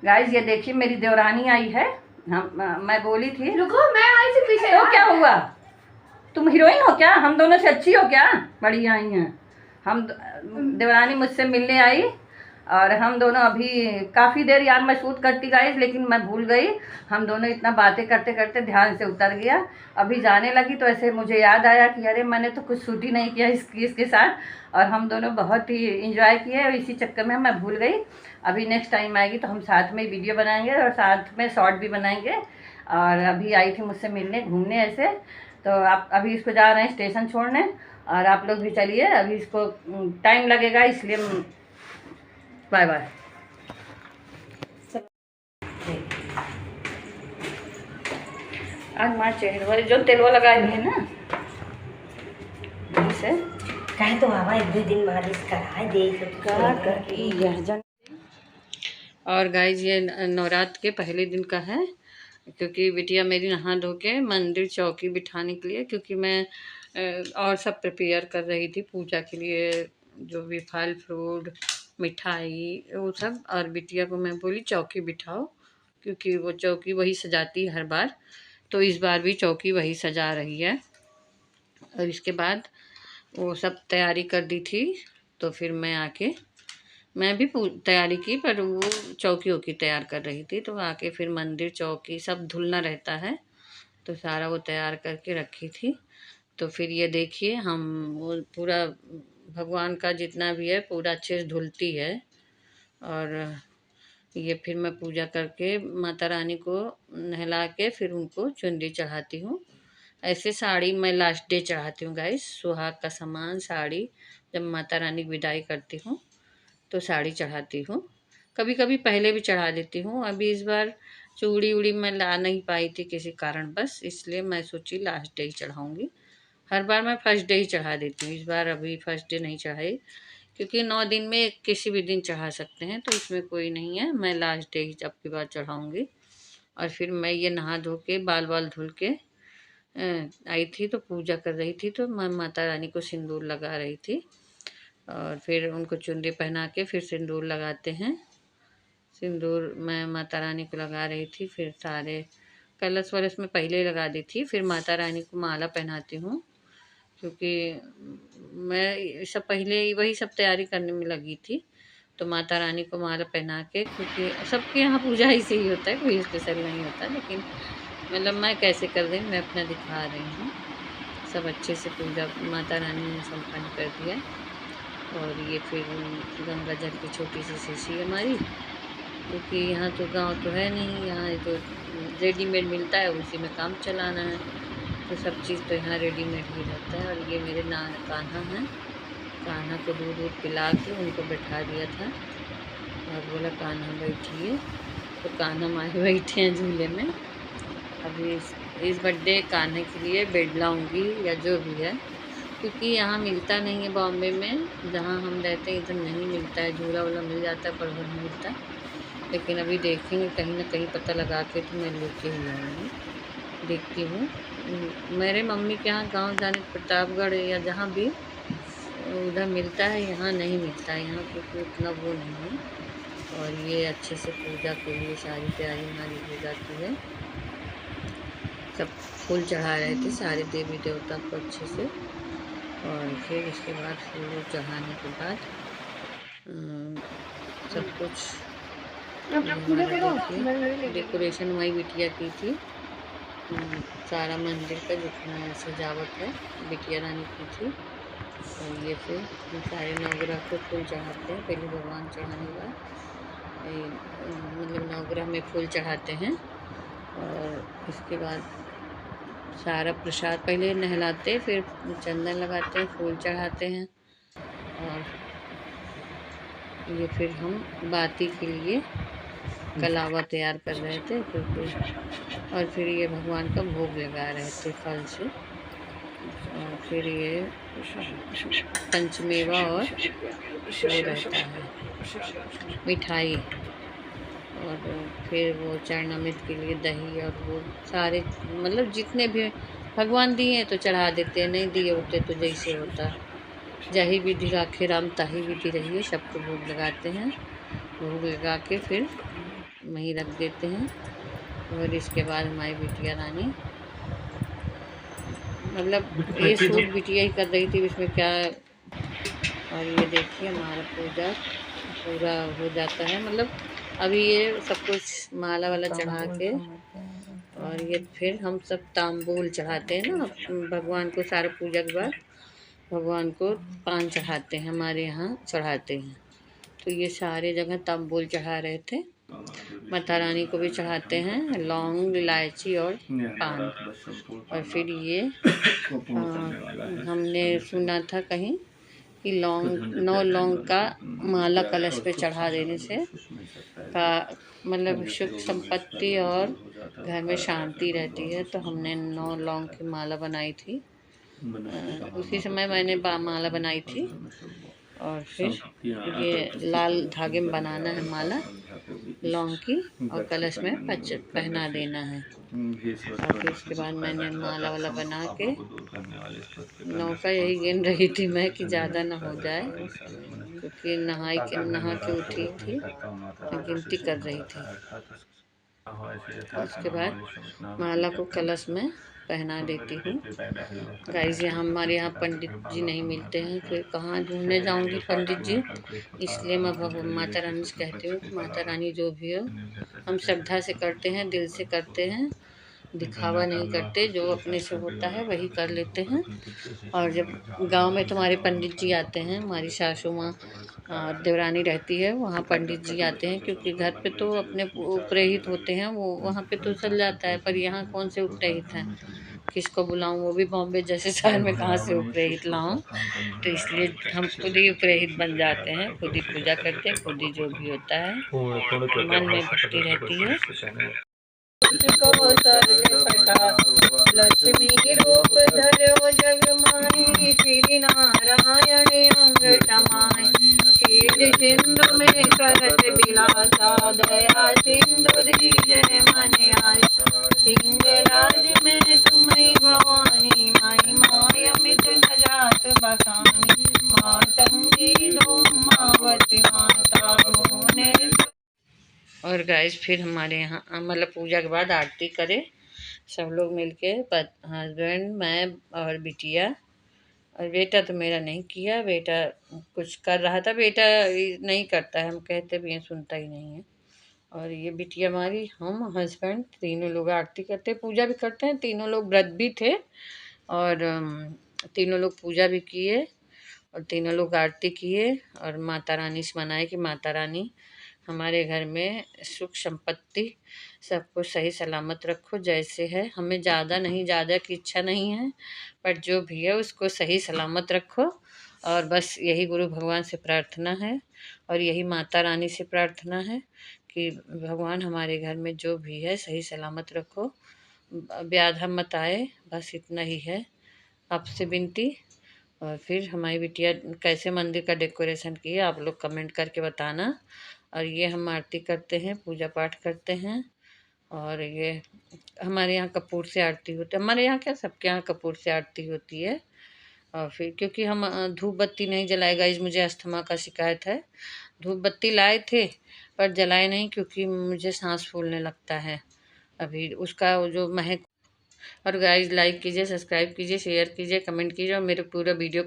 Guys ये देखिए मेरी देवरानी आई है। मैं बोली थी रुको, मैं आई थी पीछे। तो क्या हुआ, तुम हीरोइन हो क्या? हम दोनों से अच्छी हो क्या? बढ़िया आई हैं हम। देवरानी मुझसे मिलने आई और हम दोनों अभी काफ़ी देर यार मैं शूट करती गाइस, लेकिन मैं भूल गई। हम दोनों इतना बातें करते करते ध्यान से उतर गया। अभी जाने लगी तो ऐसे मुझे याद आया कि अरे मैंने तो कुछ शूट ही नहीं किया इसके साथ, और हम दोनों बहुत ही इंजॉय किए और इसी चक्कर में मैं भूल गई। अभी नेक्स्ट टाइम आएगी तो हम साथ में वीडियो बनाएंगे और साथ में शॉर्ट भी बनाएंगे। और अभी आई थी मुझसे मिलने घूमने ऐसे, तो आप अभी इसको जा रहे हैं स्टेशन छोड़ने, और आप लोग भी चलिए, अभी इसको टाइम लगेगा इसलिए बाय बाय। आज मार चेहरे वाले जो तेलवा लगाए हुए ना से कहे तो बाबा एक दो दिन मालिश करा दे। और गाइज ये नवरात्र के पहले दिन का है, क्योंकि बिटिया मेरी नहा धो के मंदिर चौकी बिठाने के लिए, क्योंकि मैं और सब प्रिपेयर कर रही थी पूजा के लिए, जो भी फल फ्रूट मिठाई वो सब। और बिटिया को मैं बोली चौकी बिठाओ, क्योंकि वो चौकी वही सजाती है हर बार, तो इस बार भी चौकी वही सजा रही है। और इसके बाद वो सब तैयारी कर दी थी, तो फिर मैं आके मैं भी तैयारी की, पर वो चौकी वोकी तैयार कर रही थी, तो आके फिर मंदिर चौकी सब धुलना रहता है, तो सारा वो तैयार करके रखी थी। तो फिर ये देखिए हम वो पूरा भगवान का जितना भी है पूरा अच्छे से धुलती है। और ये फिर मैं पूजा करके माता रानी को नहला के फिर उनको चुनरी चढ़ाती हूँ। ऐसे साड़ी मैं लास्ट डे चढ़ाती हूँ गाइस, सुहाग का सामान साड़ी, जब माता रानी की विदाई करती हूँ तो साड़ी चढ़ाती हूँ। कभी कभी पहले भी चढ़ा देती हूँ। अभी इस बार चूड़ी उड़ी मैं ला नहीं पाई थी किसी कारण बस, इसलिए मैं सोची लास्ट डे ही चढ़ाऊँगी। हर बार मैं फर्स्ट डे ही चढ़ा देती हूँ, इस बार अभी फर्स्ट डे नहीं चढ़ाई, क्योंकि 9 दिन में किसी भी दिन चढ़ा सकते हैं, तो इसमें कोई नहीं है। मैं लास्ट डे ही अब की बार चढ़ाऊँगी। और फिर मैं ये नहा धो के बाल बाल धुल के आई थी, तो पूजा कर रही थी, तो मैं माता रानी को सिंदूर लगा रही थी। और फिर उनको चुनरी पहना के फिर सिंदूर लगाते हैं। सिंदूर मैं माता रानी को लगा रही थी, फिर सारे कलश वलश में पहले ही लगा दी थी, फिर माता रानी को माला पहनाती हूँ, क्योंकि मैं सब पहले वही सब तैयारी करने में लगी थी। तो माता रानी को माला पहना के, क्योंकि सबके यहाँ पूजा ऐसे ही होता है, कोई स्पेशल नहीं होता, लेकिन मतलब मैं कैसे कर रही हूँ मैं अपना दिखा रही हूँ। सब अच्छे से पूजा माता रानी ने संपन्न कर दिया। और ये फिर गंगा जल की छोटी सी शीशी हमारी, क्योंकि यहाँ तो गांव तो है नहीं, यहाँ तो रेडीमेड मिलता है, उसी में काम चलाना है, तो सब चीज़ तो यहाँ रेडीमेड ही रहता है। और ये मेरे कान्हा हैं, कान्हा को दूध दूध पिला के उनको बैठा दिया था और बोला कान्हा बैठिए, तो कान्हा मारे बैठे हैं झूले में। अभी इस बर्थडे कान्हे के लिए बेड लाऊंगी या जो भी है, क्योंकि यहाँ मिलता नहीं है बॉम्बे में, जहाँ हम रहते हैं इधर नहीं मिलता है, झूला वूला मिल जाता है पर वो नहीं मिलता। लेकिन अभी देखेंगे कहीं ना कहीं पता लगा के, तो मैं लेके ही आऊँगी, देखती हूँ। मेरे मम्मी के यहाँ गांव जाने प्रतापगढ़ या जहाँ भी उधर मिलता है, यहाँ नहीं मिलता है, यहाँ क्योंकि उतना वो नहीं है। और ये अच्छे से पूजा के लिए सारी तैयारी हमारी हो जाती है। सब फूल चढ़ा रहे थे सारे देवी देवता को अच्छे से, और फिर इसके बाद फूल चढ़ाने के बाद सब कुछ डेकोरेशन वही बिटिया की थी। सारा मंदिर का जितना सजावट है बिटिया रानी की थी। और ये फिर सारे नवग्रह को फूल चढ़ाते हैं, पहले भगवान चढ़ाने के बाद मतलब नवग्रह में फूल चढ़ाते हैं। और इसके बाद सारा प्रसाद पहले नहलाते, फिर चंदन लगाते हैं, फूल चढ़ाते हैं। और ये फिर हम बाती के लिए कलावा तैयार कर रहे थे, क्योंकि और फिर ये भगवान का भोग लगा रहे थे फल से। और फिर ये पंचमेवा और वो रहता है मिठाई, और फिर वो चरणामृत के लिए दही, और वो सारे मतलब जितने भी भगवान दिए हैं तो चढ़ा देते हैं, नहीं दिए होते तो जैसे होता जही विधि राखे राम ताही विधि रहिए, सबको भोग लगाते हैं। भोग लगा के फिर वहीं रख देते हैं। और इसके बाद हमारी बिटिया रानी, मतलब ये सूट बिटिया ही कर रही थी, इसमें क्या। और ये देखिए हमारा पूजा पूरा हो जाता है, मतलब अभी ये सब कुछ माला वाला चढ़ा के, और ये फिर हम सब तांबूल चढ़ाते हैं ना भगवान को। सारे पूजा के बाद भगवान को पान चढ़ाते हैं, हमारे यहाँ चढ़ाते हैं। तो ये सारे जगह तांबूल चढ़ा रहे थे। माता रानी को भी चढ़ाते हैं लौंग, इलायची और पान। और फिर ये हमने सुना था कहीं कि लौंग 9 लौंग का माला कलश पे चढ़ा देने से का मतलब सुख संपत्ति और घर में शांति रहती है। तो हमने 9 लौंग की माला बनाई थी, उसी समय मैंने माला बनाई थी। और फिर ये लाल धागे में बनाना है माला लौंग की, और कलश में पहना देना है। और फिर उसके बाद मैंने माला वाला बना के 9 का यही गिन रही थी मैं कि ज़्यादा ना हो जाए, क्योंकि नहा के उठी थी, गिनती कर रही थी। उसके बाद माला को कलश में पहना देती हूँ। गाइस ये हमारे यहाँ पंडित जी नहीं मिलते हैं, फिर कहाँ ढूंढने जाऊँगी पंडित जी। इसलिए मैं माता रानी से कहती हूँ कि माता रानी जो भी हो, हम श्रद्धा से करते हैं, दिल से करते हैं, दिखावा नहीं करते। जो अपने से होता है वही कर लेते हैं। और जब गांव में तुम्हारे पंडित जी आते हैं, हमारी सासू माँ देवरानी रहती है, वहाँ पंडित जी आते हैं, क्योंकि घर पे तो अपने उपरहित होते हैं, वो वहाँ पे तो चल जाता है, पर यहाँ कौन से उपरहित हैं, किसको बुलाऊं, वो भी बॉम्बे जैसे शहर में कहाँ से उपरहित लाऊं। तो इसलिए हम खुद ही उपरहित बन जाते हैं, खुद ही पूजा करते हैं, खुद ही जो भी होता है मन में भक्ति रहती है। को सर्ग पटा लक्ष्मी रूप धरो जग माही, श्री नारायण अंग समाई, क्षीर सिंधु में करत बिलासा, दया सिंधु दीजय मन आय, सिंहराज में तुम्हें भवानी, माई माय अमित न जात बखानी, मातंगी धूमावती माता भुवनेश्वरी। और गाइस फिर हमारे यहाँ मतलब पूजा के बाद आरती करे सब लोग मिलके, हस्बैंड, मैं और बिटिया। और बेटा तो मेरा नहीं किया, बेटा कुछ कर रहा था, बेटा नहीं करता है, हम कहते भी हैं सुनता ही नहीं है। और ये बिटिया हमारी, हम हस्बैंड तीनों लोग आरती करते, पूजा भी करते हैं। तीनों लोग व्रत भी थे, और तीनों लोग पूजा भी किए, और तीनों लोग आरती किए, और माता रानी से मनाए कि माता रानी हमारे घर में सुख संपत्ति सबको सही सलामत रखो। जैसे है, हमें ज़्यादा नहीं, ज़्यादा की इच्छा नहीं है, पर जो भी है उसको सही सलामत रखो। और बस यही गुरु भगवान से प्रार्थना है, और यही माता रानी से प्रार्थना है कि भगवान हमारे घर में जो भी है सही सलामत रखो, व्याधा मत आए, बस इतना ही है आपसे विनती। और फिर हमारी बिटिया कैसे मंदिर का डेकोरेशन किए आप लोग कमेंट करके बताना। और ये हम आरती करते हैं, पूजा पाठ करते हैं। और ये हमारे यहाँ कपूर से आरती होती है, हमारे यहाँ क्या सबके यहाँ कपूर से आरती होती है। और फिर क्योंकि हम धूप बत्ती नहीं जलाएगा, इस मुझे अस्थमा का शिकायत है। धूप बत्ती लाए थे पर जलाए नहीं, क्योंकि मुझे सांस फूलने लगता है अभी उसका जो महक। और गाइस लाइक कीजिए, सब्सक्राइब कीजिए, शेयर कीजिए, कमेंट कीजिए, और मेरे पूरा वीडियो को